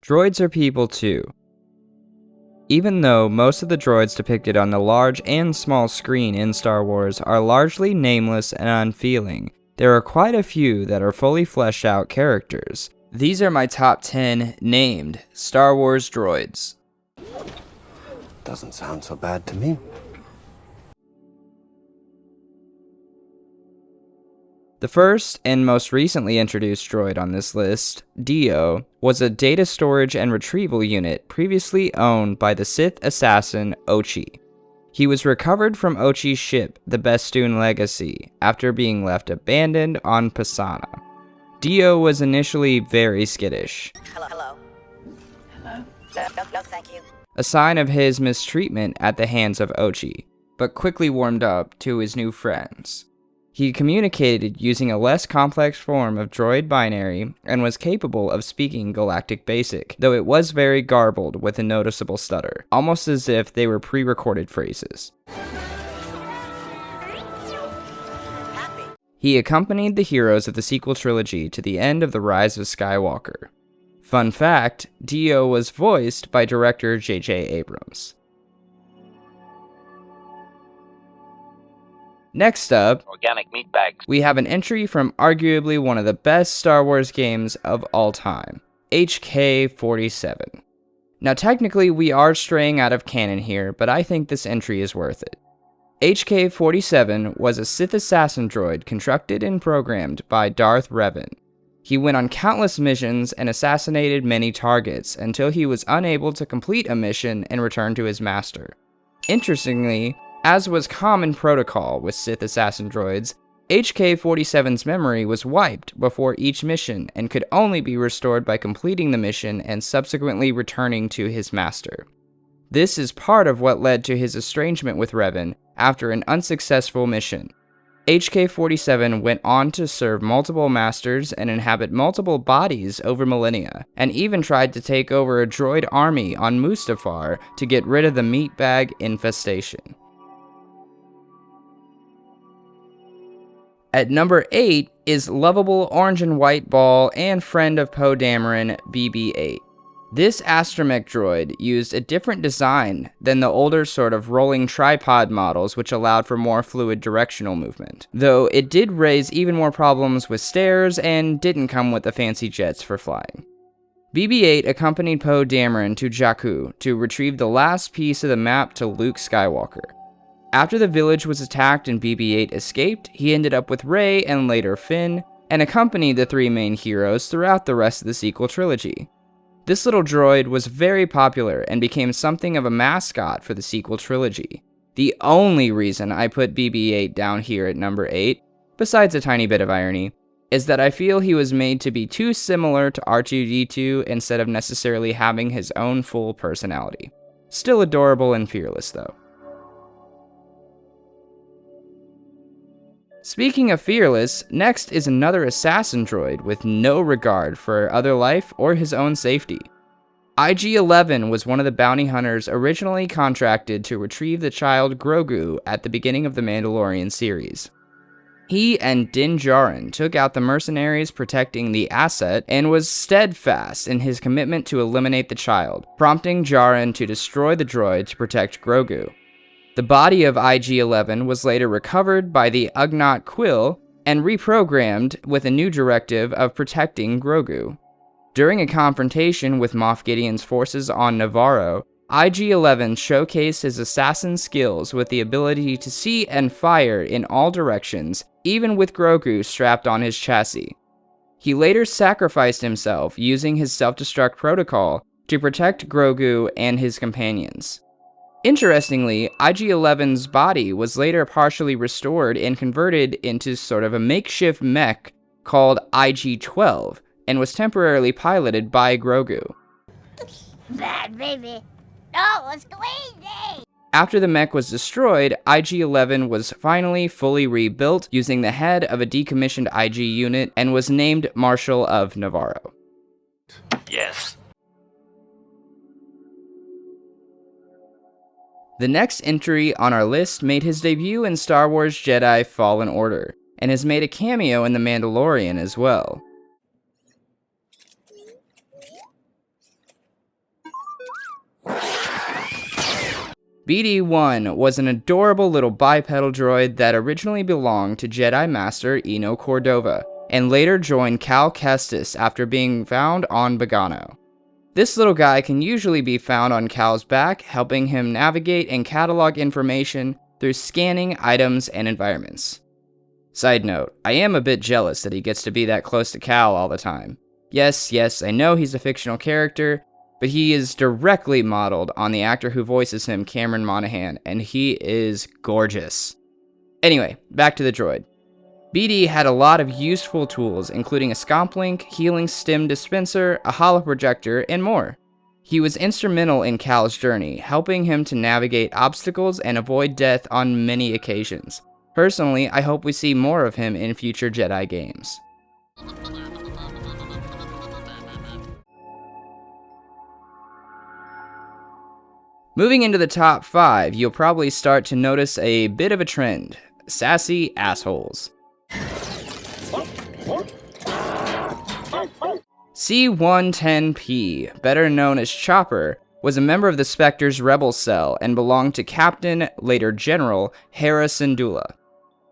Droids are people too. Even though most of the droids depicted on the large and small screen in Star Wars are largely nameless and unfeeling, there are quite a few that are fully fleshed out characters. These are my top 10 named Star Wars droids. Doesn't sound so bad to me. The first and most recently introduced droid on this list, Dio, was a data storage and retrieval unit previously owned by the Sith assassin Ochi. He was recovered from Ochi's ship, the Bestoon Legacy, after being left abandoned on Pisana. Dio was initially very skittish. Hello. No, thank you. A sign of his mistreatment at the hands of Ochi, but quickly warmed up to his new friends. He communicated using a less complex form of droid binary and was capable of speaking Galactic Basic, though it was very garbled with a noticeable stutter, almost as if they were pre-recorded phrases. He accompanied the heroes of the sequel trilogy to the end of The Rise of Skywalker. Fun fact, Dio was voiced by director J.J. Abrams. Next up, organic meat bags. We have an entry from arguably one of the best Star Wars games of all time, HK-47. Now technically we are straying out of canon here, but I think this entry is worth it. HK-47 was a Sith assassin droid constructed and programmed by Darth Revan. He went on countless missions and assassinated many targets until he was unable to complete a mission and return to his master. Interestingly, as was common protocol with Sith assassin droids, HK-47's memory was wiped before each mission and could only be restored by completing the mission and subsequently returning to his master. This is part of what led to his estrangement with Revan after an unsuccessful mission. HK-47 went on to serve multiple masters and inhabit multiple bodies over millennia, and even tried to take over a droid army on Mustafar to get rid of the meatbag infestation. At number 8 is lovable orange and white ball and friend of Poe Dameron, BB-8. This astromech droid used a different design than the older sort of rolling tripod models which allowed for more fluid directional movement, though it did raise even more problems with stairs and didn't come with the fancy jets for flying. BB-8 accompanied Poe Dameron to Jakku to retrieve the last piece of the map to Luke Skywalker. After the village was attacked and BB-8 escaped, he ended up with Rey and later Finn, and accompanied the three main heroes throughout the rest of the sequel trilogy. This little droid was very popular and became something of a mascot for the sequel trilogy. The only reason I put BB-8 down here at number 8, besides a tiny bit of irony, is that I feel he was made to be too similar to R2-D2 instead of necessarily having his own full personality. Still adorable and fearless though. Speaking of fearless, next is another assassin droid with no regard for other life or his own safety. IG-11 was one of the bounty hunters originally contracted to retrieve the child Grogu at the beginning of the Mandalorian series. He and Din Djarin took out the mercenaries protecting the asset and was steadfast in his commitment to eliminate the child, prompting Djarin to destroy the droid to protect Grogu. The body of IG-11 was later recovered by the Ugnaught Quill and reprogrammed with a new directive of protecting Grogu. During a confrontation with Moff Gideon's forces on Navarro, IG-11 showcased his assassin skills with the ability to see and fire in all directions, even with Grogu strapped on his chassis. He later sacrificed himself using his self-destruct protocol to protect Grogu and his companions. Interestingly, IG-11's body was later partially restored and converted into sort of a makeshift mech called IG-12 and was temporarily piloted by Grogu. Bad baby. No, it's crazy. After the mech was destroyed, IG-11 was finally fully rebuilt using the head of a decommissioned IG unit and was named Marshal of Navarro. Yes. The next entry on our list made his debut in Star Wars Jedi Fallen Order, and has made a cameo in The Mandalorian as well. BD-1 was an adorable little bipedal droid that originally belonged to Jedi Master Eno Cordova, and later joined Cal Kestis after being found on Bogano. This little guy can usually be found on Cal's back, helping him navigate and catalog information through scanning items and environments. Side note, I am a bit jealous that he gets to be that close to Cal all the time. Yes, I know he's a fictional character, but he is directly modeled on the actor who voices him, Cameron Monaghan, and he is gorgeous. Anyway, back to the droid. BD had a lot of useful tools, including a scomp link, healing stim dispenser, a holoprojector, and more. He was instrumental in Cal's journey, helping him to navigate obstacles and avoid death on many occasions. Personally, I hope we see more of him in future Jedi games. Moving into the top 5, you'll probably start to notice a bit of a trend: sassy assholes. C-110P, better known as Chopper, was a member of the Spectre's Rebel Cell and belonged to Captain, later General, Hera Syndulla.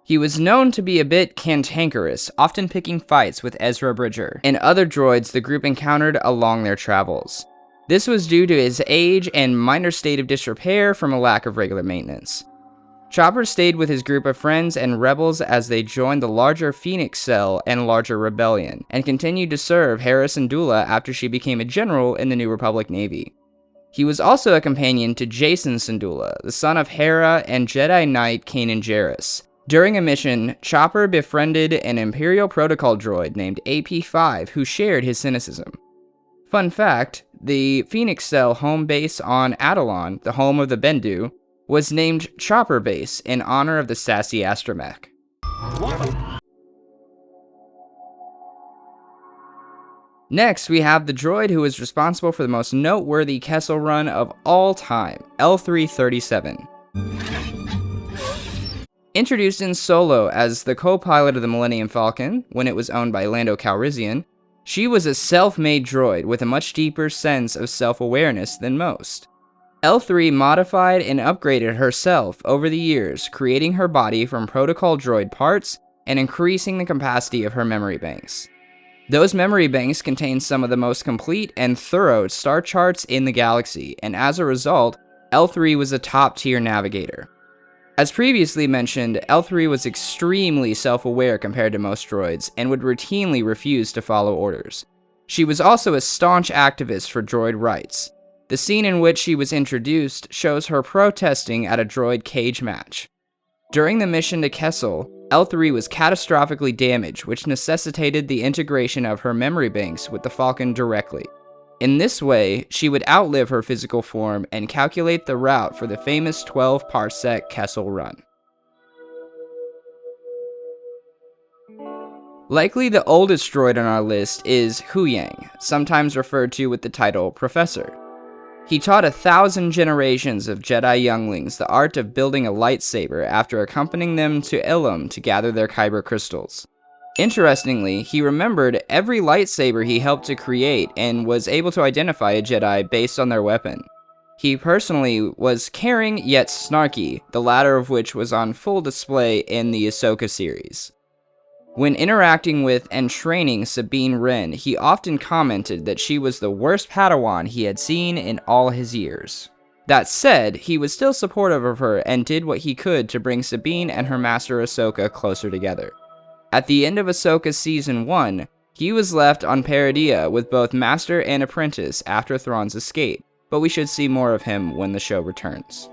He was known to be a bit cantankerous, often picking fights with Ezra Bridger and other droids the group encountered along their travels. This was due to his age and minor state of disrepair from a lack of regular maintenance. Chopper stayed with his group of friends and rebels as they joined the larger Phoenix Cell and larger Rebellion, and continued to serve Hera Syndulla after she became a general in the New Republic Navy. He was also a companion to Jacen Syndulla, the son of Hera and Jedi Knight Kanan Jarrus. During a mission, Chopper befriended an Imperial Protocol droid named AP-5 who shared his cynicism. Fun fact, the Phoenix Cell home base on Atollon, the home of the Bendu, was named Chopper Base in honor of the sassy astromech. Next, we have the droid who is responsible for the most noteworthy Kessel run of all time, L337. Introduced in Solo as the co-pilot of the Millennium Falcon, when it was owned by Lando Calrissian, she was a self-made droid with a much deeper sense of self-awareness than most. L3 modified and upgraded herself over the years, creating her body from protocol droid parts and increasing the capacity of her memory banks. Those memory banks contain some of the most complete and thorough star charts in the galaxy, and as a result, L3 was a top-tier navigator. As previously mentioned, L3 was extremely self-aware compared to most droids, and would routinely refuse to follow orders. She was also a staunch activist for droid rights. The scene in which she was introduced shows her protesting at a droid cage match. During the mission to Kessel, L3 was catastrophically damaged, which necessitated the integration of her memory banks with the Falcon directly. In this way, she would outlive her physical form and calculate the route for the famous 12-parsec Kessel run. Likely the oldest droid on our list is Huyang, sometimes referred to with the title Professor. He taught 1,000 generations of Jedi younglings the art of building a lightsaber after accompanying them to Ilum to gather their kyber crystals. Interestingly, he remembered every lightsaber he helped to create and was able to identify a Jedi based on their weapon. He personally was caring yet snarky, the latter of which was on full display in the Ahsoka series. When interacting with and training Sabine Wren, he often commented that she was the worst Padawan he had seen in all his years. That said, he was still supportive of her and did what he could to bring Sabine and her master Ahsoka closer together. At the end of Ahsoka Season 1, he was left on Peridea with both master and apprentice after Thrawn's escape, but we should see more of him when the show returns.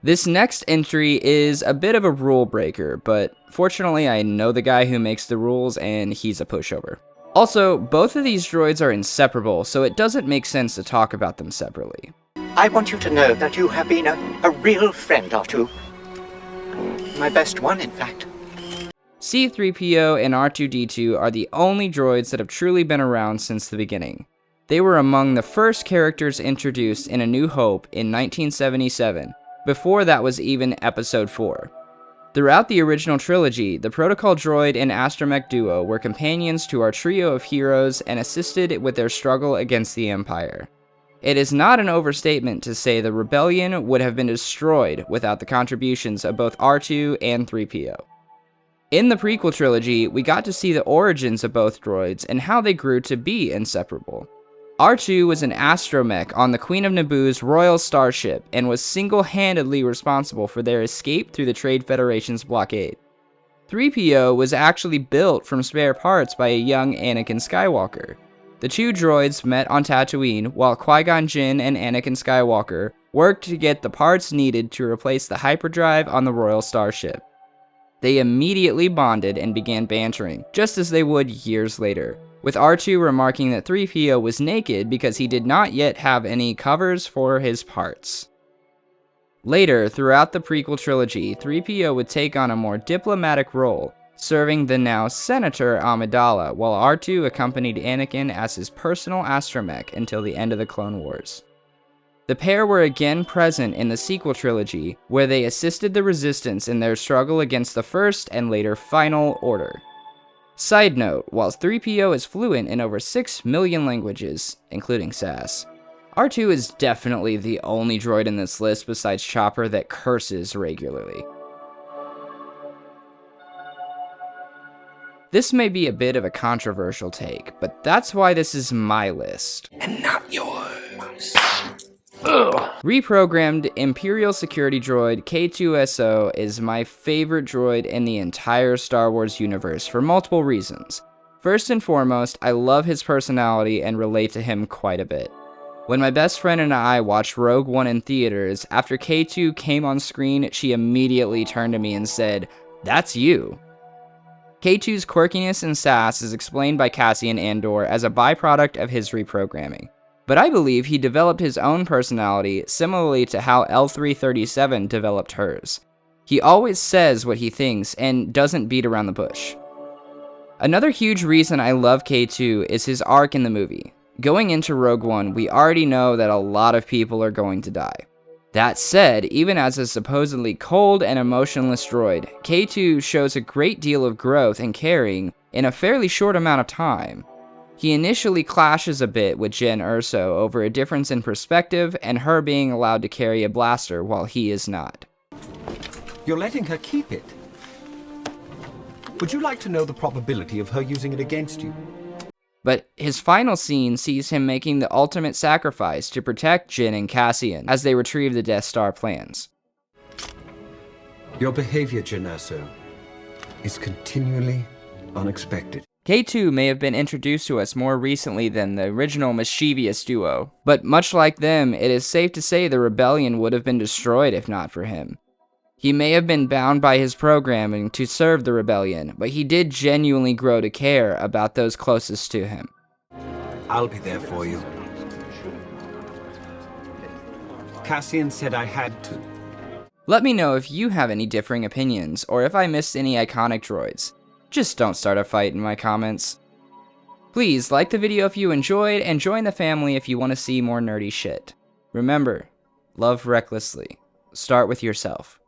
This next entry is a bit of a rule breaker, but fortunately I know the guy who makes the rules and he's a pushover. Also, both of these droids are inseparable, so it doesn't make sense to talk about them separately. I want you to know that you have been a real friend, R2. My best one, in fact. C-3PO and R2-D2 are the only droids that have truly been around since the beginning. They were among the first characters introduced in A New Hope in 1977, before that was even Episode 4. Throughout the original trilogy, the Protocol Droid and Astromech duo were companions to our trio of heroes and assisted with their struggle against the Empire. It is not an overstatement to say the Rebellion would have been destroyed without the contributions of both R2 and 3PO. In the prequel trilogy, we got to see the origins of both droids and how they grew to be inseparable. R2 was an astromech on the Queen of Naboo's royal starship and was single-handedly responsible for their escape through the Trade Federation's blockade. 3PO was actually built from spare parts by a young Anakin Skywalker. The two droids met on Tatooine while Qui-Gon Jinn and Anakin Skywalker worked to get the parts needed to replace the hyperdrive on the royal starship. They immediately bonded and began bantering, just as they would years later, with R2 remarking that 3PO was naked because he did not yet have any covers for his parts. Later, throughout the prequel trilogy, 3PO would take on a more diplomatic role, serving the now Senator Amidala, while R2 accompanied Anakin as his personal astromech until the end of the Clone Wars. The pair were again present in the sequel trilogy, where they assisted the Resistance in their struggle against the First and later Final Order. Side note, while 3PO is fluent in over 6 million languages, including SAS, R2 is definitely the only droid in this list besides Chopper that curses regularly. This may be a bit of a controversial take, but that's why this is my list. And not yours. Reprogrammed Imperial Security Droid K2SO is my favorite droid in the entire Star Wars universe for multiple reasons. First and foremost, I love his personality and relate to him quite a bit. When my best friend and I watched Rogue One in theaters, after K2 came on screen, she immediately turned to me and said, "That's you." K2's quirkiness and sass is explained by Cassian Andor as a byproduct of his reprogramming. But I believe he developed his own personality similarly to how L337 developed hers. He always says what he thinks and doesn't beat around the bush. Another huge reason I love K2 is his arc in the movie. Going into Rogue One, we already know that a lot of people are going to die. That said, even as a supposedly cold and emotionless droid, K2 shows a great deal of growth and caring in a fairly short amount of time. He initially clashes a bit with Jyn Erso over a difference in perspective and her being allowed to carry a blaster while he is not. You're letting her keep it. Would you like to know the probability of her using it against you? But his final scene sees him making the ultimate sacrifice to protect Jyn and Cassian as they retrieve the Death Star plans. Your behavior, Jyn Erso, is continually unexpected. K2 may have been introduced to us more recently than the original mischievous duo, but much like them, it is safe to say the rebellion would have been destroyed if not for him. He may have been bound by his programming to serve the rebellion, but he did genuinely grow to care about those closest to him. I'll be there for you. Cassian said I had to. Let me know if you have any differing opinions, or if I missed any iconic droids. Just don't start a fight in my comments. Please like the video if you enjoyed, and join the family if you want to see more nerdy shit. Remember, love recklessly. Start with yourself.